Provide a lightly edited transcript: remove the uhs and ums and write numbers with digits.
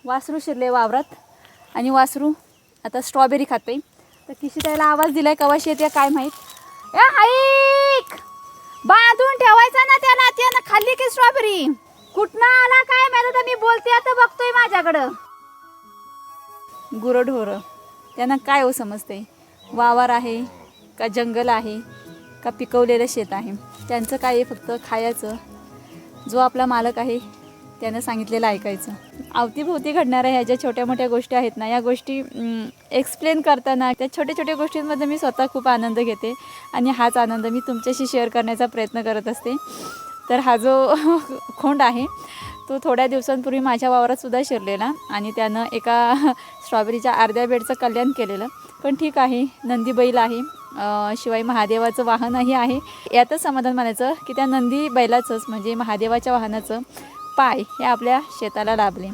वासरू शिरले वावरात आणि वासरू आता स्ट्रॉबेरी खाते. तर किशी त्याला आवाज दिलाय, कवाशी येते काय माहीत. ऐक, बांधून ठेवायचा ना त्याला, त्यानं खाल्ली की स्ट्रॉबेरी. कुठनं आला काय माहिती, तर मी बोलते आता, बघतोय माझ्याकडं. गुरंढोरं त्यांना काय हो समजते, वावर आहे का जंगल आहे का पिकवलेलं शेत आहे. त्यांचं काय आहे, फक्त खायचं. जो आपला मालक आहे त्यानं सांगितलेलं ऐकायचं. अवतीभोवती घडणाऱ्या ह्या ज्या छोट्या मोठ्या गोष्टी आहेत ना, या गोष्टी एक्सप्लेन करताना त्या छोट्या छोट्या गोष्टींमध्ये मी स्वतः खूप आनंद घेते आणि हाच आनंद मी तुमच्याशी शेअर करण्याचा प्रयत्न करत असते. तर हा जो खोंड आहे तो थोड्या दिवसांपूर्वी माझ्या वावरातसुद्धा शिरलेला आणि त्यानं एका स्ट्रॉबेरीच्या अर्ध्या बेडचं कल्याण केलेलं. पण ठीक आहे, नंदी बैल आहे, शिवाय महादेवाचं वाहनही आहे. यातच समाधान मानायचं की त्या नंदी बैलाचंच म्हणजे महादेवाच्या वाहनाचं पाय हे आपल्या शेताला लाभले.